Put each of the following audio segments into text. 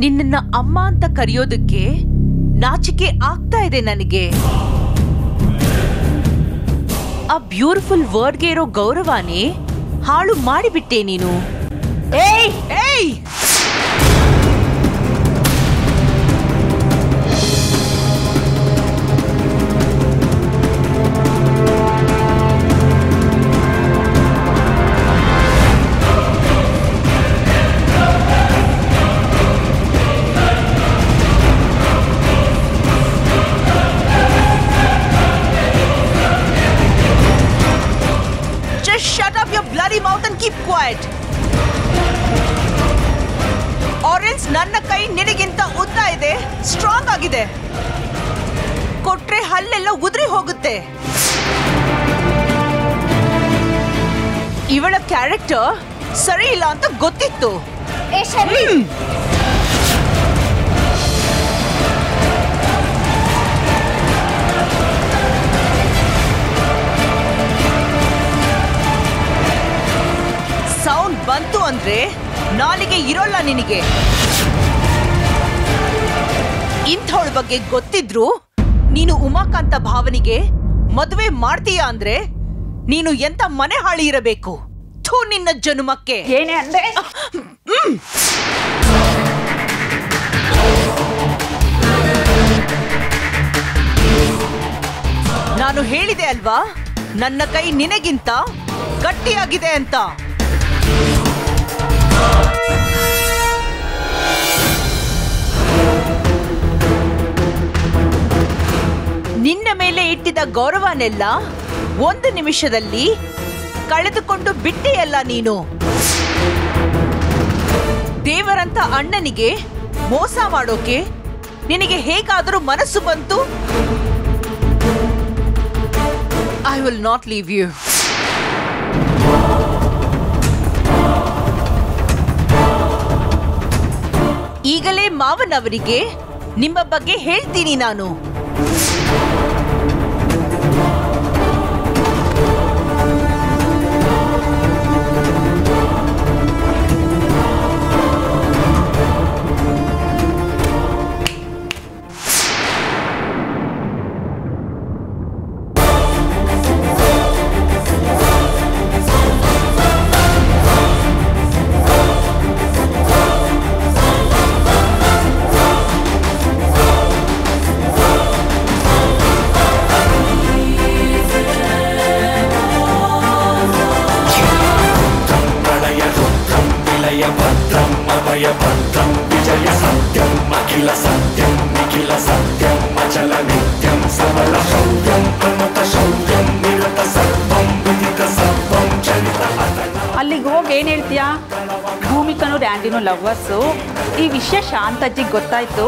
ನಿನ್ನ ಅಮ್ಮ ಅಂತ ಕರೆಯೋದಕ್ಕೆ ನಾಚಿಕೆ ಆಗ್ತಾ ಇದೆ ನನಗೆ. ಆ ಬ್ಯೂಟಿಫುಲ್ ವರ್ಡ್ಗೆ ಇರೋ ಗೌರವನೇ ಹಾಳು ಮಾಡಿಬಿಟ್ಟೆ ನೀನು. ಏಯ್ ಏಯ್ ಆರೆಂಜ್ ನನ್ನ ಕೈ ನಿನಗಿಂತ ಉದ್ದ ಇದೆ, ಸ್ಟ್ರಾಂಗ್ ಆಗಿದೆ. ಕೊಟ್ರೆ ಹಲ್ಲೆಲ್ಲ ಉದುರಿ ಹೋಗುತ್ತೆ. ಇವಳ ಕ್ಯಾರೆಕ್ಟರ್ ಸರಿ ಇಲ್ಲ ಅಂತ ಗೊತ್ತಿತ್ತು. ಸೌಂಡ್ ಬಂತು ಅಂದ್ರೆ ನಾಲಿಗೆ ಇರೋಲ್ಲ ನಿನಗೆ. ಇಂಥವಳ ಬಗ್ಗೆ ಗೊತ್ತಿದ್ರು ನೀನು ಉಮಾಕಾಂತ ಭಾವನಿಗೆ ಮದುವೆ ಮಾಡ್ತೀಯ ಅಂದ್ರೆ ನೀನು ಎಂತ ಮನೆ ಹಾಳಿ ಇರಬೇಕು. ಥೂ ನಿನ್ನ ಜನುಮಕ್ಕೆ. ಏನೇ ಅಂದ್ರೆ ನಾನು ಹೇಳಿದೆ ಅಲ್ವಾ, ನನ್ನ ಕೈ ನಿನಗಿಂತ ಗಟ್ಟಿಯಾಗಿದೆ ಅಂತ. ನಿನ್ನ ಮೇಲೆ ಇಟ್ಟಿದ್ದ ಗೌರವನೆಲ್ಲ ಒಂದು ನಿಮಿಷದಲ್ಲಿ ಕಳೆದುಕೊಂಡು ಬಿಟ್ಟೆಯಲ್ಲ ನೀನು. ದೇವರಂತ ಅಣ್ಣನಿಗೆ ಮೋಸ ಮಾಡೋಕೆ ನಿನಗೆ ಹೇಗಾದರೂ ಮನಸ್ಸು ಬಂತು? I will not leave you. ಈಗಲೇ ಮಾವನವರಿಗೆ ನಿಮ್ಮ ಬಗ್ಗೆ ಹೇಳ್ತೀನಿ ನಾನು. ಅಲ್ಲಿಗೆ ಹೋಗಿ ಏನ್ ಹೇಳ್ತೀಯಾ? ಭೂಮಿಕನು ರ್ಯಾಂಡಿನೂ ಲವ್ವರ್ಸು. ಈ ವಿಷಯ ಶಾಂತಜ್ಜಿಗೆ ಗೊತ್ತಾಯ್ತು,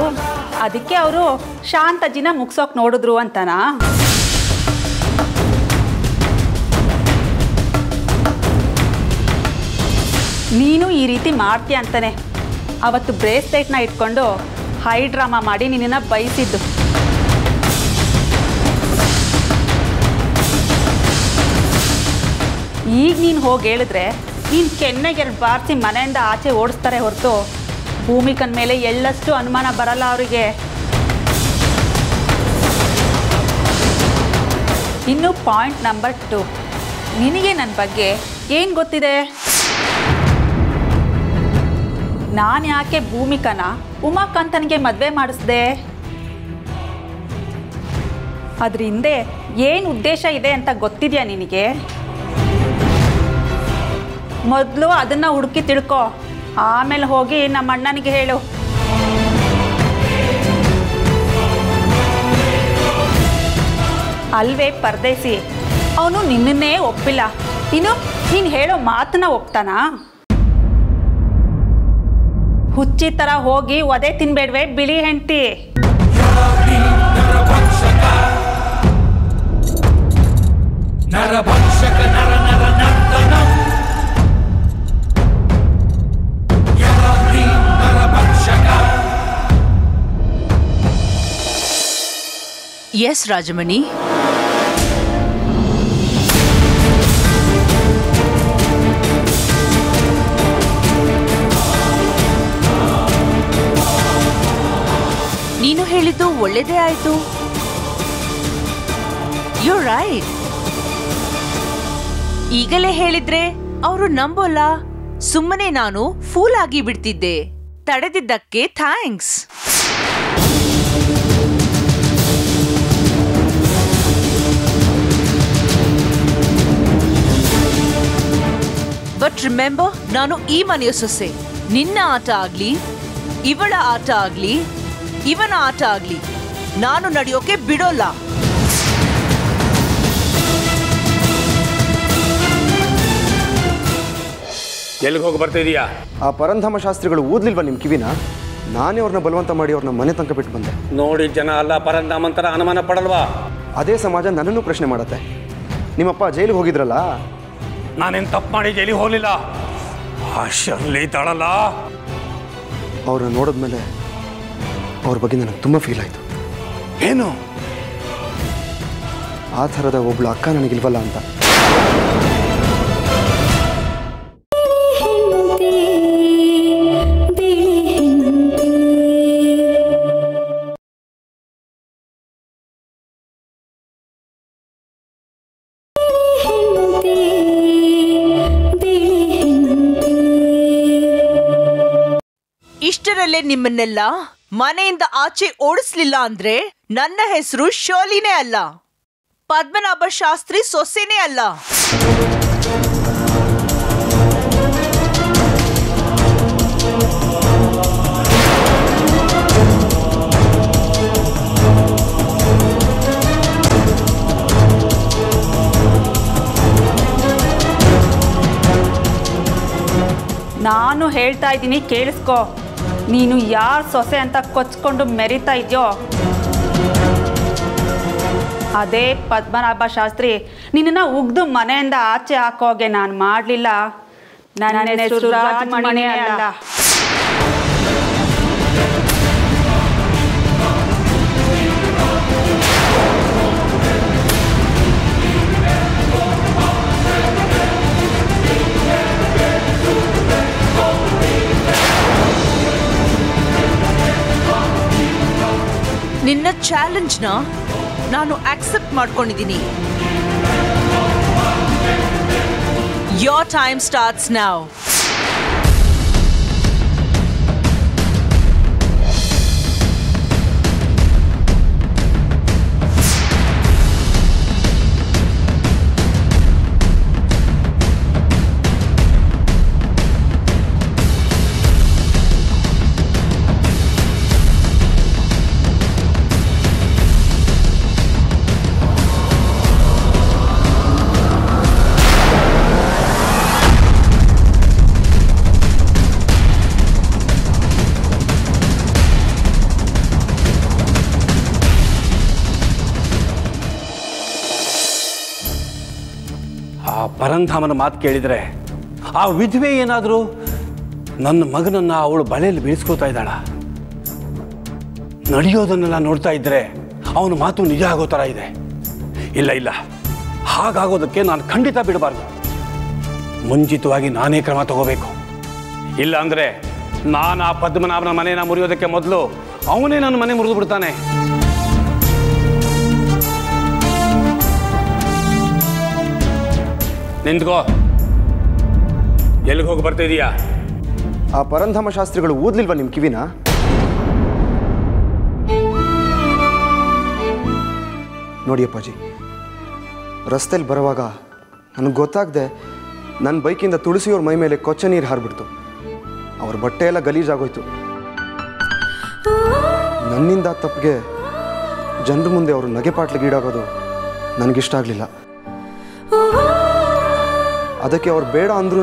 ಅದಕ್ಕೆ ಅವರು ಶಾಂತಜ್ಜಿನ ಮುಗ್ಸೋಕ್ ನೋಡಿದ್ರು ಅಂತನಾ? ನೀನು ಈ ರೀತಿ ಮಾಡ್ತೀಯ ಅಂತಾನೆ ಅವತ್ತು ಬ್ರೇಸ್ಲೆಟ್ನ ಇಟ್ಕೊಂಡು ಹೈ ಡ್ರಾಮಾ ಮಾಡಿ ನಿನ್ನನ್ನು ಬಯಸಿದ್ದು. ಈಗ ನೀನು ಹೋಗಿ ಹೇಳಿದ್ರೆ ನೀನು ಕೆನ್ನೆಗೆ ಎರಡು ಬಾರಿಸಿ ಮನೆಯಿಂದ ಆಚೆ ಓಡಿಸ್ತಾರೆ ಹೊರತು ಭೂಮಿಕನ ಮೇಲೆ ಎಳ್ಳಷ್ಟು ಅನುಮಾನ ಬರಲ್ಲ ಅವರಿಗೆ. ಇನ್ನು ಪಾಯಿಂಟ್ ನಂಬರ್ 2, ನಿನಗೆ ನನ್ನ ಬಗ್ಗೆ ಏನು ಗೊತ್ತಿದೆ? ನಾನು ಯಾಕೆ ಭೂಮಿಕನ ಉಮಾಕಾಂತನಿಗೆ ಮದುವೆ ಮಾಡಿಸ್ದೆ? ಅದ್ರ ಹಿಂದೆ ಏನು ಉದ್ದೇಶ ಇದೆ ಅಂತ ಗೊತ್ತಿದೆಯಾ ನಿನಗೆ? ಮೊದಲು ಅದನ್ನು ಹುಡುಕಿ ತಿಳ್ಕೊ, ಆಮೇಲೆ ಹೋಗಿ ನಮ್ಮ ಅಣ್ಣನಿಗೆ ಹೇಳು. ಅಲ್ವೇ ಪರದೇಸಿ, ಅವನು ನಿನ್ನನ್ನೇ ಒಪ್ಪಿಲ್ಲ, ಇನ್ನು ನೀನು ಹೇಳೋ ಮಾತನ್ನ ಒಪ್ತಾನಾ? ಹುಚ್ಚಿ ಥರ ಹೋಗಿ ಒದೆ ತಿನ್ಬೇಡ್ವೆ ಬಿಳಿ ಹೆಂಡತಿ. ಎಸ್ ರಾಜಮಣಿ, ಒಳ್ಳೇದೇ ಆಯ್ತು. You right. ಈಗಲೇ ಹೇಳಿದ್ರೆ ಅವರು ನಂಬೋಲ್ಲ. ಸುಮ್ಮನೆ ನಾನು ಫೂಲ್ ಆಗಿ ಬಿಡ್ತಿದ್ದೆ. ತಡೆದಿದ್ದಕ್ಕೆ ಥ್ಯಾಂಕ್ಸ್. ಬಟ್ ರಿಮೆಂಬರ್, ನಾನು ಈ ಮನೆಯ ಸೊಸೆ. ನಿನ್ನ ಆಟ ಆಗ್ಲಿ, ಇವಳ ಆಟ ಆಗ್ಲಿ, ಇವನ ಆಟ ಆಗ್ಲಿ, ನಾನು ನಡೆಯೋಕೆ ಬಿಡೋಲ್ಲ. ಎಲ್ಲಿಗೆ ಹೋಗಿ ಬರ್ತಿದೀಯಾ? ಆ ಪರಂಧಾಮ ಶಾಸ್ತ್ರಿಗಳು ಓದ್ಲಿಲ್ವಾ ನಿಮ್ಮ ಕಿವಿನ? ನಾನೇ ಅವ್ರನ್ನ ಬಲವಂತ ಮಾಡಿ ಅವ್ರನ್ನ ಮನೆ ತನಕ ಬಿಟ್ಟು ಬಂದೆ. ನೋಡಿ ಜನ ಅಲ್ಲ ಪರಂಧಾಮಂತರ ಅನುಮಾನ ಪಡಲ್ವಾ? ಅದೇ ಸಮಾಜ ನನ್ನನ್ನು ಪ್ರಶ್ನೆ ಮಾಡತ್ತೆ. ನಿಮ್ಮಪ್ಪ ಜೈಲಿಗೆ ಹೋಗಿದ್ರಲ್ಲ, ನಾನೇನು ತಪ್ಪು ಮಾಡಿ ಜೈಲಿಗೆ ಹೋಗಲಿಲ್ಲ. ಆ ಶರ್ಲಿ ತಾಳಲ್ಲ, ಅವ್ರನ್ನ ನೋಡಿದ್ಮೇಲೆ ಅವ್ರ ಬಗ್ಗೆ ನನಗೆ ತುಂಬ ಫೀಲ್ ಆಯಿತು. ಏನು ಆ ಥರದ ಒಬ್ಳು ಅಕ್ಕ ನನಗಿಲ್ವಲ್ಲ ಅಂತ. ಇಷ್ಟರಲ್ಲೇ ನಿಮ್ಮನ್ನೆಲ್ಲ ಮನೆಯಿಂದ ಆಚೆ ಓಡಿಸ್ಲಿಲ್ಲ ಅಂದ್ರೆ ನನ್ನ ಹೆಸರು ಶರ್ಲಿನೇ ಅಲ್ಲ, ಪದ್ಮನಾಭ ಶಾಸ್ತ್ರಿ ಸೊಸೆನೇ ಅಲ್ಲ. ನಾನು ಹೇಳ್ತಾ ಇದ್ದೀನಿ, ಕೇಳಿಸ್ಕೊ. ನೀನು ಯಾರು ಸೊಸೆ ಅಂತ ಕೊಚ್ಕೊಂಡು ಮೆರಿತಾ ಇದೆಯೋ ಅದೇ ಪದ್ಮನಾಭ ಶಾಸ್ತ್ರಿ ನಿನ್ನನ್ನು ಉಗ್ದು ಮನೆಯಿಂದ ಆಚೆ ಹಾಕೋಗೆ ನಾನು ಮಾಡಲಿಲ್ಲ. ನನ್ನ ಹೆಸರು ರಾಜಮಣಿನೇ ಅಲ್ಲ. ನಿನ್ನ ಚಾಲೆಂಜ್ನ ನಾನು ಆಕ್ಸೆಪ್ಟ್ ಮಾಡ್ಕೊಂಡಿದ್ದೀನಿ. Your time starts now. ಆ ಪರಂಧಾಮನ ಮಾತು ಕೇಳಿದರೆ ಆ ವಿಧವೆ ಏನಾದರೂ ನನ್ನ ಮಗನನ್ನು ಅವಳು ಬಳೆಯಲ್ಲಿ ಬೀಳಿಸ್ಕೋತಾ ಇದ್ದಾಳ? ನಡೆಯೋದನ್ನೆಲ್ಲ ನೋಡ್ತಾ ಇದ್ದರೆ ಅವನ ಮಾತು ನಿಜ ಆಗೋ ಥರ ಇದೆ. ಇಲ್ಲ ಇಲ್ಲ, ಹಾಗಾಗೋದಕ್ಕೆ ನಾನು ಖಂಡಿತ ಬಿಡಬಾರ್ದು. ಮುಂಚಿತವಾಗಿ ನಾನೇ ಕ್ರಮ ತಗೋಬೇಕು. ಇಲ್ಲ ಅಂದರೆ ನಾನು ಆ ಪದ್ಮನಾಭನ ಮನೆಯನ್ನು ಮುರಿಯೋದಕ್ಕೆ ಮೊದಲು ಅವನೇ ನನ್ನ ಮನೆ ಮುರಿದು ಬಿಡ್ತಾನೆ. ನಿಂತ್ಕೋ. ಎಲ್ಲಿಗೆ ಹೋಗಿ ಬರ್ತಿದೀಯಾ? ಆ ಪರಂಧಾಮ ಶಾಸ್ತ್ರಿಗಳು ಓದ್ಲಿಲ್ವಾ ನಿಮ್ಮ ಕಿವಿನ? ನೋಡಿ ಅಪ್ಪಾಜಿ, ರಸ್ತೆಯಲ್ಲಿ ಬರುವಾಗ ನನಗೆ ಗೊತ್ತಾಗದೆ ನನ್ನ ಬೈಕಿಂದ ತುಳಸಿಯವ್ರ ಮೈ ಮೇಲೆ ಕೊಚ್ಚ ನೀರು ಹಾರಿಬಿಡ್ತು. ಅವ್ರ ಬಟ್ಟೆ ಎಲ್ಲ ಗಲೀಜಾಗೋಯ್ತು. ನನ್ನಿಂದ ತಪ್ಪಿಗೆ ಜನರ ಮುಂದೆ ಅವರು ನಗೆಪಾಟ್ಲಿಗೀಡಾಗೋದು ನನಗಿಷ್ಟ ಆಗಲಿಲ್ಲ. ಅದಕ್ಕೆ ಅವ್ರು ಬೇಡ ಅಂದ್ರೂ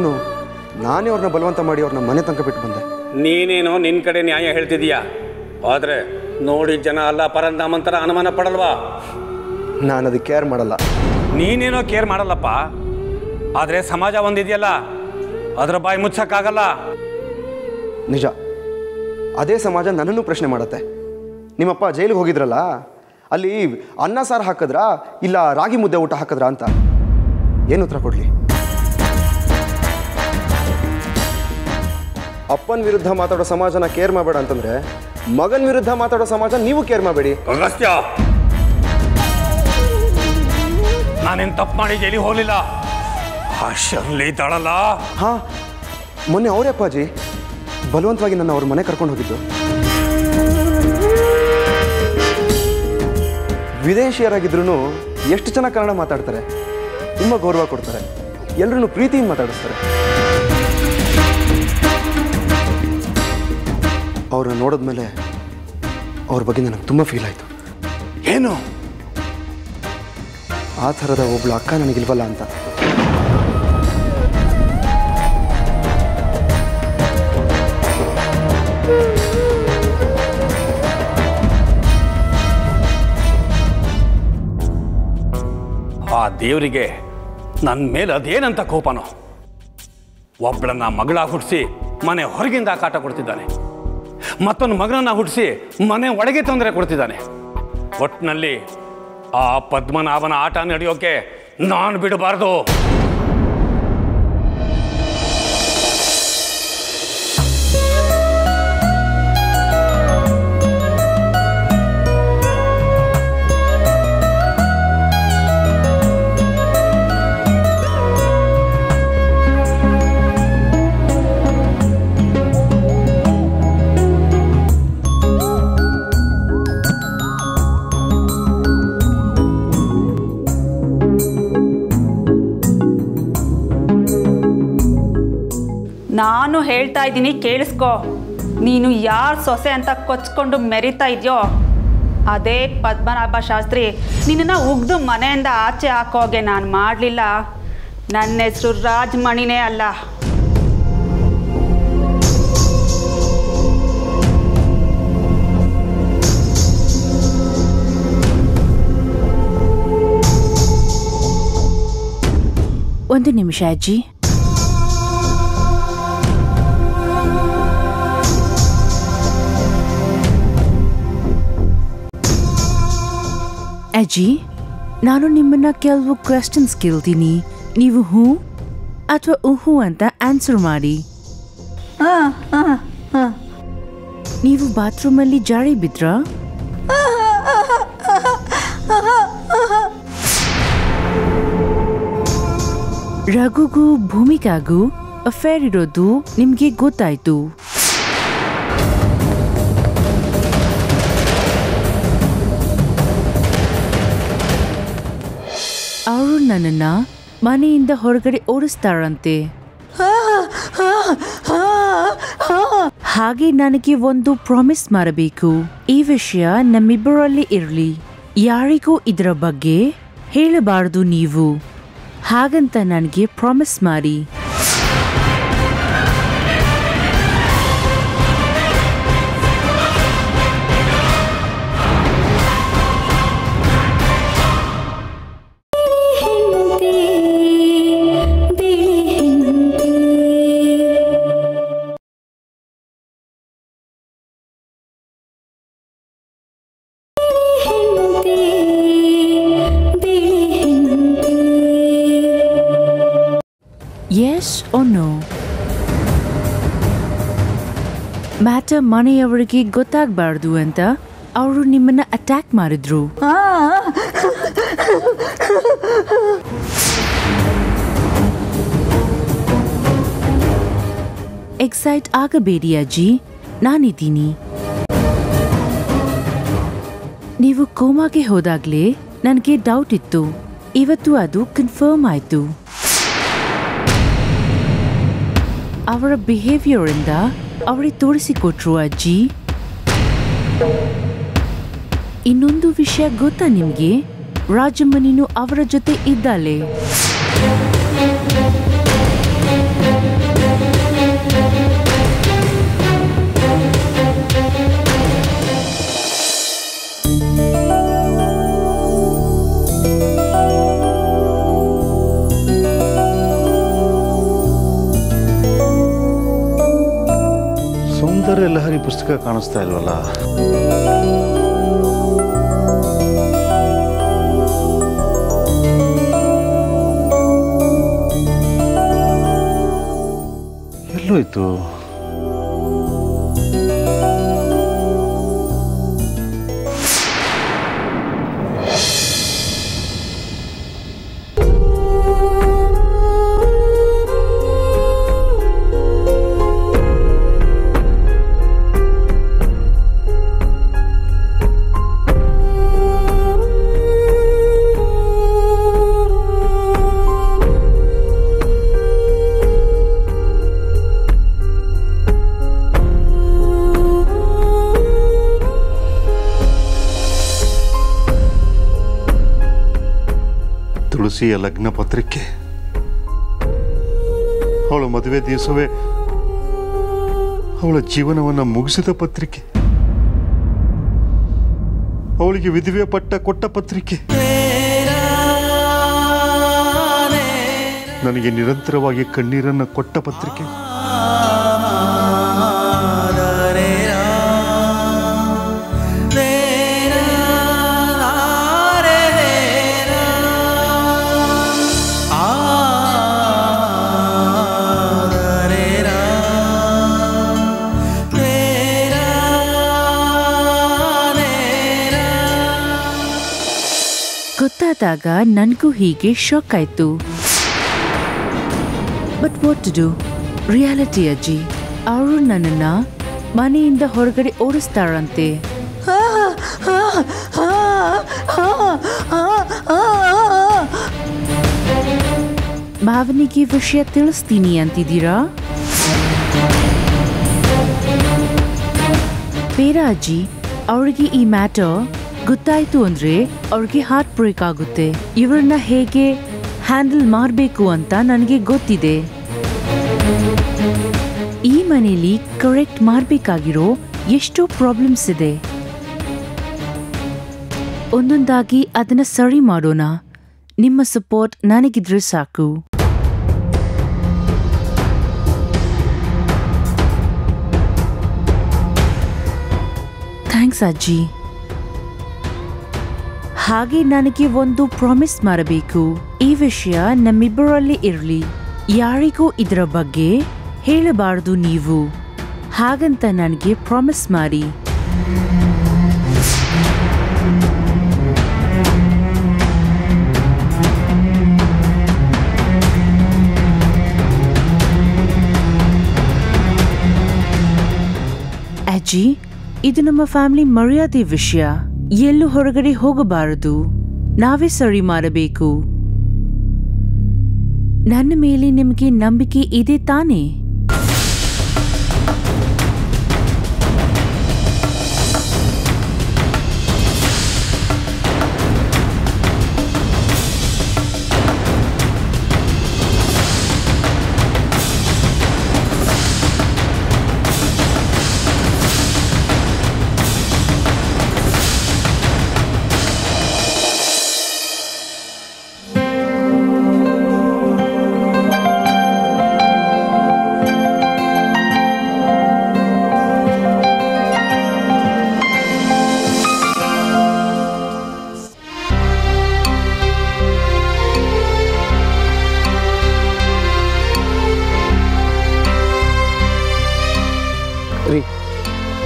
ನಾನೇ ಅವ್ರನ್ನ ಬಲವಂತ ಮಾಡಿ ಅವ್ರನ್ನ ಮನೆ ತನಕ ಬಿಟ್ಟು ಬಂದೆ. ನೀನೇನೋ ನಿನ್ನ ಕಡೆ ನ್ಯಾಯ ಹೇಳ್ತಿದೀಯಾ, ಆದರೆ ನೋಡಿ ಜನ ಅಲ್ಲ ಪರಂಧಾಮಂತರ ಅನುಮಾನ ಪಡಲ್ವಾ? ನಾನು ಅದಕ್ಕೆ ಕೇರ್ ಮಾಡಲ್ಲ. ನೀನೇನೋ ಕೇರ್ ಮಾಡಲ್ಲಪ್ಪ, ಆದರೆ ಸಮಾಜ ಒಂದಿದೆಯಲ್ಲ, ಅದರ ಬಾಯಿ ಮುಚ್ಚಕ್ಕಾಗಲ್ಲ. ನಿಜ, ಅದೇ ಸಮಾಜ ನನ್ನನ್ನು ಪ್ರಶ್ನೆ ಮಾಡತ್ತೆ. ನಿಮ್ಮಪ್ಪ ಜೈಲಿಗೆ ಹೋಗಿದ್ರಲ್ಲ, ಅಲ್ಲಿ ಅನ್ನ ಸಾರು ಹಾಕಿದ್ರಾ ಇಲ್ಲ ರಾಗಿ ಮುದ್ದೆ ಊಟ ಹಾಕಿದ್ರಾ ಅಂತ ಏನು ಉತ್ತರ ಕೊಡಲಿ? ಅಪ್ಪನ ವಿರುದ್ಧ ಮಾತಾಡೋ ಸಮಾಜನ ಕೇರ್ ಮಾಡಬೇಡ ಅಂತಂದರೆ ಮಗನ ವಿರುದ್ಧ ಮಾತಾಡೋ ಸಮಾಜ ನೀವು ಕೇರ್ ಮಾಡಬೇಡಿ. ಅಗಸ್ತ್ಯ, ನಾನೇನು ತಪ್ಪು ಮಾಡಿ ಜೈಲಿಗೆ ಹೋಗಲಿಲ್ಲ. ಆ ಶರ್ಲಿ ಇದ್ದಾಳಲ್ಲ. ಹಾ, ಮೊನ್ನೆ ಅವರೇ ಅಪ್ಪಾಜಿ ಬಲವಂತವಾಗಿ ನನ್ನ ಅವ್ರ ಮನೆ ಕರ್ಕೊಂಡು ಹೋಗಿದ್ದು. ವಿದೇಶಿಯರಾಗಿದ್ರು ಎಷ್ಟು ಚೆನ್ನಾಗಿ ಕನ್ನಡ ಮಾತಾಡ್ತಾರೆ, ತುಂಬ ಗೌರವ ಕೊಡ್ತಾರೆ, ಎಲ್ಲರನ್ನು ಪ್ರೀತಿಯಿಂದ ಮಾತಾಡಿಸ್ತಾರೆ. ಅವ್ರನ್ನ ನೋಡಿದ್ಮೇಲೆ ಅವ್ರ ಬಗ್ಗೆ ನನಗೆ ತುಂಬ ಫೀಲ್ ಆಯಿತು. ಏನು? ಆ ಥರದ ಒಬ್ಳು ಅಕ್ಕ ನನಗಿಲ್ವಲ್ಲ ಅಂತ. ಆ ದೇವರಿಗೆ ನನ್ನ ಮೇಲೆ ಅದೇನಂತ ಕೋಪನೋ. ಒಬ್ಬಳನ್ನ ಮಗಳ ಹುಟ್ಟಿಸಿ ಮನೆ ಹೊರಗಿಂದ ಕಾಟ ಕೊಡ್ತಿದ್ದಾನೆ, ಮತ್ತೊಂದು ಮಗನನ್ನ ಹುಟ್ಟಿಸಿ ಮನೆ ಒಳಗೆ ತೊಂದರೆ ಕೊಡ್ತಿದ್ದಾನೆ. ಒಟ್ಟಿನಲ್ಲಿ ಆ ಪದ್ಮನಾಭನ ಆಟ ನಡೆಯೋಕೆ ನಾನು ಬಿಡಬಾರ್ದು. ನಾನು ಹೇಳ್ತಾ ಇದ್ದೀನಿ, ಕೇಳಿಸ್ಕೊ. ನೀನು ಯಾರು ಸೊಸೆ ಅಂತ ಕೊಚ್ಕೊಂಡು ಮೆರಿತಾ ಇದೆಯೋ ಅದೇ ಪದ್ಮನಾಭ ಶಾಸ್ತ್ರಿ ನಿನ್ನನ್ನು ಉಗ್ದು ಮನೆಯಿಂದ ಆಚೆ ಹಾಕೋಗೆ ನಾನು ಮಾಡಲಿಲ್ಲ. ನನ್ನ ಹೆಸರು ರಾಜಮಣಿನೇ ಅಲ್ಲ. ಒಂದು ನಿಮಿಷ ಅಜ್ಜಿ. ಅಜ್ಜಿ, ನಾನು ನಿಮ್ಮನ್ನ ಕೆಲವು ಕ್ವೆಶ್ಚನ್ಸ್ ಕೇಳ್ತೀನಿ. ನೀವು ಹೂ ಅಥವಾ ಉಹು ಅಂತ ಆನ್ಸರ್ ಮಾಡಿ. ನೀವು ಬಾತ್ರೂಮಲ್ಲಿ ಜಾರಿ ಬಿದ್ರಾ? ರಘುಗೂ ಭೂಮಿಕಾಗೂ ಅಫೇರ್ ಇರೋದು ನಿಮ್ಗೆ ಗೊತ್ತಾಯ್ತು. ಅವರು ನನ್ನನ್ನ ಮನೆಯಿಂದ ಹೊರಗಡೆ ಓಡಿಸ್ತಾರಂತೆ. ಹಾಗೆ ನನಗೆ ಒಂದು ಪ್ರಾಮಿಸ್ ಮಾಡಬೇಕು. ಈ ವಿಷಯ ನಮ್ಮಿಬ್ಬರಲ್ಲಿ ಇರಲಿ, ಯಾರಿಗೂ ಇದರ ಬಗ್ಗೆ ಹೇಳಬಾರದು ನೀವು. ಹಾಗಂತ ನನಗೆ ಪ್ರಾಮಿಸ್ ಮಾಡಿ. Yes or no? ಮ್ಯಾಟರ್ ಮನೆಯವರಿಗೆ ಗೊತ್ತಾಗಬಾರ್ದು ಅಂತ ಅವರು ನಿಮ್ಮನ್ನ ಅಟ್ಯಾಕ್ ಮಾಡಿದ್ರು. ಎಕ್ಸೈಟ್ ಆಗಬೇಡಿ ಅಜ್ಜಿ, ನಾನಿದ್ದೀನಿ. ನೀವು ಕೋಮಾಗೆ ಹೋದಾಗ್ಲೇ ನನಗೆ ಡೌಟ್ ಇತ್ತು. ಇವತ್ತು ಅದು ಕನ್ಫರ್ಮ್ ಆಯ್ತು. ಅವರ ಬಿಹೇವಿಯರ್ ಇಂದ ಅವರಿಗೆ ತೋರಿಸಿಕೊಟ್ರು ಅಜ್ಜಿ. ಇನ್ನೊಂದು ವಿಷಯ ಗೊತ್ತಾ ನಿಮ್ಗೆ? ರಾಜಮಣಿನು ಅವರ ಜೊತೆ ಇದ್ದಾಳೆ. ಸೌಂದರ್ಯ ಲಹರಿ ಪುಸ್ತಕ ಕಾಣಿಸ್ತಾ ಇಲ್ವಲ್ಲ? ಎಲ್ಲೋಯ್ತು? ತುಳಸಿಯ ಲಗ್ನ ಪತ್ರಿಕೆ. ಅವಳ ಮದುವೆ ದಿವಸವೇ ಅವಳ ಜೀವನವನ್ನು ಮುಗಿಸಿದ ಪತ್ರಿಕೆ. ಅವಳಿಗೆ ವಿಧವೆ ಪಟ್ಟ ಕೊಟ್ಟ ಪತ್ರಿಕೆ. ನನಗೆ ನಿರಂತರವಾಗಿ ಕಣ್ಣೀರನ್ನು ಕೊಟ್ಟ ಪತ್ರಿಕೆ. ಗೊತ್ತಾದಾಗ ನನಗೂ ಹೀಗೆ ಶಾಕ್ ಆಯ್ತು. But what to do? Reality ಅಜ್ಜಿ. ಅವರು ನನ್ನನ್ನ ಮನೆಯಿಂದ ಹೊರಗಡೆ ಓಡಿಸ್ತಾರಂತೆ. ಭಾವನಿಗೆ ವಿಷಯ ತಿಳಿಸ್ತೀನಿ ಅಂತಿದ್ದೀರಾ? ಬೇಡ ಅಜ್ಜಿ, ಅವಳಿಗೆ ಈ ಮ್ಯಾಟರ್ ಗೊತ್ತಾಯ್ತು ಅಂದ್ರೆ ಅವ್ರಿಗೆ ಹಾರ್ಟ್ ಬ್ರೇಕ್ ಆಗುತ್ತೆ. ಇವ್ರನ್ನ ಹೇಗೆ ಹ್ಯಾಂಡಲ್ ಮಾಡಬೇಕು ಅಂತ ನನಗೆ ಗೊತ್ತಿದೆ. ಈ ಮನೆಯಲ್ಲಿ ಕರೆಕ್ಟ್ ಮಾಡಬೇಕಾಗಿರೋ ಎಷ್ಟೋ ಪ್ರಾಬ್ಲಮ್ಸ್ ಇದೆ. ಒಂದೊಂದಾಗಿ ಅದನ್ನ ಸರಿ ಮಾಡೋಣ. ನಿಮ್ಮ ಸಪೋರ್ಟ್ ನನಗಿದ್ರೆ ಸಾಕು. ಥ್ಯಾಂಕ್ಸ್ ಅಜ್ಜಿ. ಹಾಗೆ ನನಗೆ ಒಂದು ಪ್ರಾಮಿಸ್ ಮಾಡಬೇಕು. ಈ ವಿಷಯ ನಮ್ಮಿಬ್ಬರಲ್ಲಿ ಇರಲಿ. ಯಾರಿಗೂ ಇದರ ಬಗ್ಗೆ ಹೇಳಬಾರದು ನೀವು. ಹಾಗಂತ ನನಗೆ ಪ್ರಾಮಿಸ್ ಮಾಡಿ. ಅಜ್ಜಿ, ಇದು ನಮ್ಮ ಫ್ಯಾಮಿಲಿ ಮರ್ಯಾದೆ ವಿಷಯ. ಎಲ್ಲೂ ಹೊರಗಡೆ ಹೋಗಬಾರದು. ನಾವೇ ಸರಿ ಮಾಡಬೇಕು. ನನ್ನ ಮೇಲೆ ನಿಮಗೆ ನಂಬಿಕೆ ಇದೆ ತಾನೇ? ರೀ,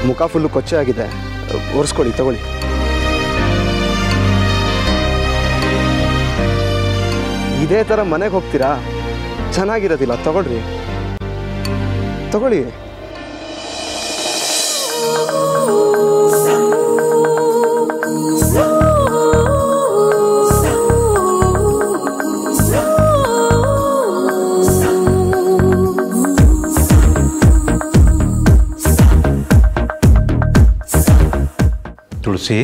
ಮುಖ ಫುಲ್ಲು ಕೊಚ್ಚೆ ಆಗಿದೆ, ಒರೆಸ್ಕೊಳ್ಳಿ, ತಗೊಳ್ಳಿ. ಇದೇ ಥರ ಮನೆಗೆ ಹೋಗ್ತೀರಾ? ಚೆನ್ನಾಗಿರೋದಿಲ್ಲ, ತಗೊಳ್ರಿ, ತಗೊಳ್ಳಿ. ತುಳಸಿ,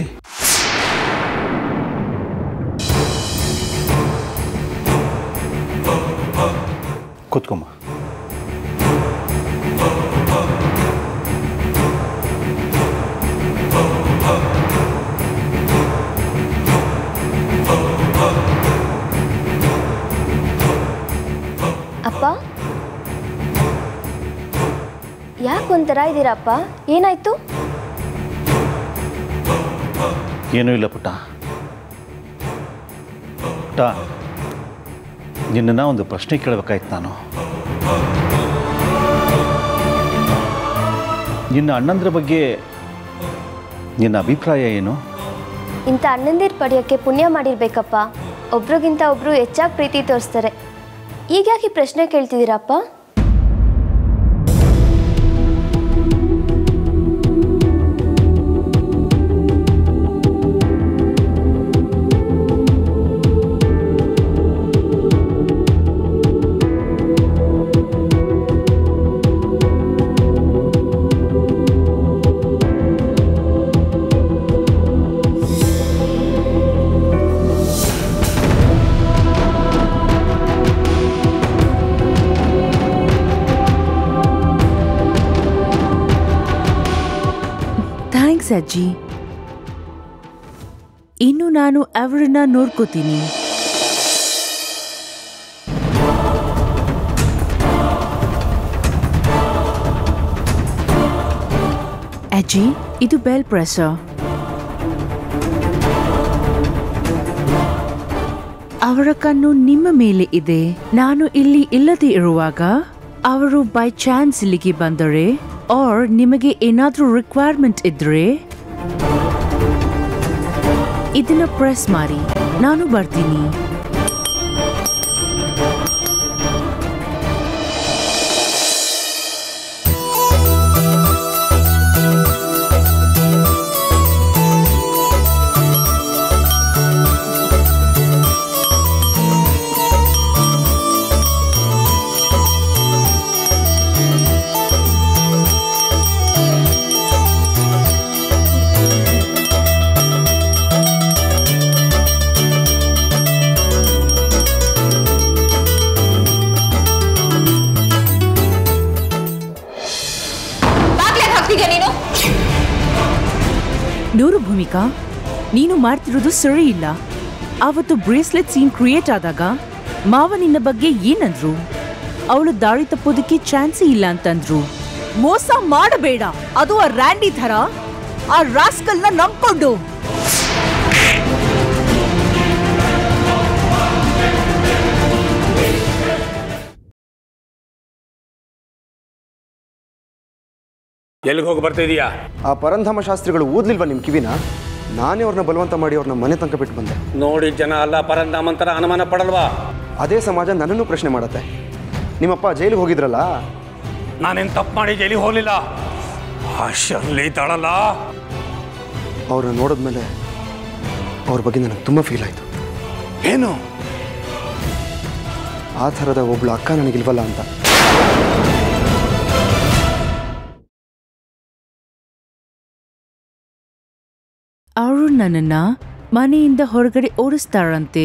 ಕೂತ್ಕೊಮ್ಮ. ಅಪ್ಪ, ಯಾಕೆ ಒಂಥರ ಇದ್ದೀರಪ್ಪ? ಏನಾಯ್ತು? ಏನೂ ಇಲ್ಲ ಪುಟ್ಟ. ಪುಟ್ಟ, ನಿನ್ನನ್ನು ಒಂದು ಪ್ರಶ್ನೆ ಕೇಳಬೇಕಾಯ್ತು ನಾನು. ನಿನ್ನ ಅಣ್ಣಂದ್ರ ಬಗ್ಗೆ ನಿನ್ನ ಅಭಿಪ್ರಾಯ ಏನು? ಇಂಥ ಅಣ್ಣಂದಿರು ಪಡೆಯೋಕ್ಕೆ ಪುಣ್ಯ ಮಾಡಿರ್ಬೇಕಪ್ಪ. ಒಬ್ರಿಗಿಂತ ಒಬ್ರು ಹೆಚ್ಚಾಗಿ ಪ್ರೀತಿ ತೋರಿಸ್ತಾರೆ. ಈಗ ಯಾಕೆ ಪ್ರಶ್ನೆ ಕೇಳ್ತಿದ್ದೀರಪ್ಪ? ಥ್ಯಾಂಕ್ಸ್ ಅಜ್ಜಿ. ಇನ್ನು ನಾನು ಅವರನ್ನ ನೋಡ್ಕೋತೀನಿ. ಅಜ್ಜಿ, ಇದು ಬೆಲ್ ಪ್ರೆಸರ್. ಅವರ ಕಣ್ಣು ನಿಮ್ಮ ಮೇಲೆ ಇದೆ. ನಾನು ಇಲ್ಲಿ ಇಲ್ಲದೆ ಇರುವಾಗ ಅವರು ಬೈ ಚಾನ್ಸ್ ಇಲ್ಲಿಗೆ ಬಂದರೆ ಆರ್ ನಿಮಗೆ ಏನಾದ್ರೂ ರಿಕ್ವೈರ್ಮೆಂಟ್ ಇದ್ರೆ ಇದನ್ನ ಪ್ರೆಸ್ ಮಾಡಿ. ನಾನು ಬರ್ತೀನಿ. ನೋಡು ಭೂಮಿಕಾ, ನೀನು ಮಾಡ್ತಿರೋದು ಸರಿ ಇಲ್ಲ. ಅವತ್ತು ಬ್ರೇಸ್ಲೆಟ್ ಸೀನ್ ಕ್ರಿಯೇಟ್ ಆದಾಗ ಮಾವ ನಿನ್ನ ಬಗ್ಗೆ ಏನಂದ್ರು? ಅವಳು ದಾರಿ ತಪ್ಪೋದಕ್ಕೆ ಚಾನ್ಸೇ ಇಲ್ಲ ಅಂತಂದ್ರು. ಮೋಸ ಮಾಡಬೇಡ, ಅದು ಆ ರ್ಯಾಂಡಿ ಥರ. ಆ ರಾಸ್ಕಲ್ನ ನಂಬ್ಕೊಂಡು ಎಲ್ಲಿಗೆ ಹೋಗಿ ಬರ್ತಿದೀಯಾ? ಆ ಪರಂಧಾಮ ಶಾಸ್ತ್ರಿಗಳು ಓದ್ಲಿಲ್ವಾ ನಿಮ್ಮ ಕಿವಿನ? ನಾನೇ ಅವ್ರನ್ನ ಬಲವಂತ ಮಾಡಿ ಅವ್ರನ್ನ ಮನೆ ತನಕ ಬಿಟ್ಟು ಬಂದೆ. ನೋಡಿ ಜನ ಅಲ್ಲ ಪರಂಧಾಮಂತರ ಅನುಮಾನ ಪಡಲ್ವಾ? ಅದೇ ಸಮಾಜ ನನ್ನನ್ನು ಪ್ರಶ್ನೆ ಮಾಡುತ್ತೆ. ನಿಮ್ಮಪ್ಪ ಜೈಲಿಗೆ ಹೋಗಿದ್ರಲ್ಲ, ನಾನೇನು ತಪ್ಪು ಮಾಡಿ ಜೈಲಿಗೆ ಹೋಗಲಿಲ್ಲ. ಆ ಶರ್ಲಿ ಇದ್ದಾಳಲ್ಲ, ಅವ್ರನ್ನ ನೋಡಿದ್ಮೇಲೆ ಅವ್ರ ಬಗ್ಗೆ ನನಗೆ ತುಂಬ ಫೀಲ್ ಆಯಿತು. ಏನು? ಆ ಥರದ ಒಬ್ಳು ಅಕ್ಕ ನನಗಿಲ್ವಲ್ಲ ಅಂತ. ಅವರು ನನ್ನನ್ನ ಮನೆಯಿಂದ ಹೊರಗಡೆ ಓಡಿಸ್ತಾರಂತೆ.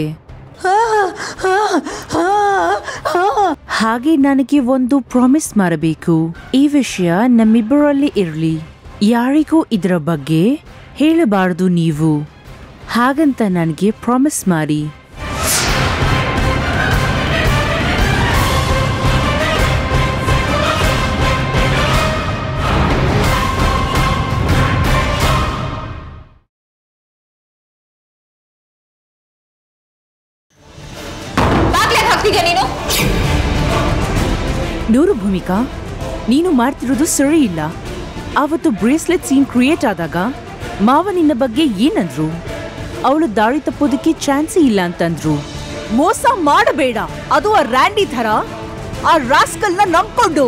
ಹಾಗೆ ನನಗೆ ಒಂದು ಪ್ರಾಮಿಸ್ ಮಾಡಬೇಕು. ಈ ವಿಷಯ ನಮ್ಮಿಬ್ಬರಲ್ಲಿ ಇರಲಿ. ಯಾರಿಗೂ ಇದರ ಬಗ್ಗೆ ಹೇಳಬಾರದು ನೀವು. ಹಾಗಂತ ನನಗೆ ಪ್ರಾಮಿಸ್ ಮಾಡಿ. ನೋಡು ಭೂಮಿಕಾ, ನೀನು ಮಾಡ್ತಿರೋದು ಸರಿ ಇಲ್ಲ. ಅವತ್ತು ಬ್ರೇಸ್ಲೆಟ್ ಸೀನ್ ಕ್ರಿಯೇಟ್ ಆದಾಗ ಮಾವ ನಿನ್ನ ಬಗ್ಗೆ ಏನಂದ್ರು? ಅವಳು ದಾರಿ ತಪ್ಪೋದಕ್ಕೆ ಚಾನ್ಸೇ ಇಲ್ಲ ಅಂತಂದ್ರು. ಮೋಸ ಮಾಡಬೇಡ, ಅದು ಆ ರ್ಯಾಂಡಿ ಥರ. ಆ ರಾಸ್ಕಲ್ನ ನಂಬ್ಕೊಂಡು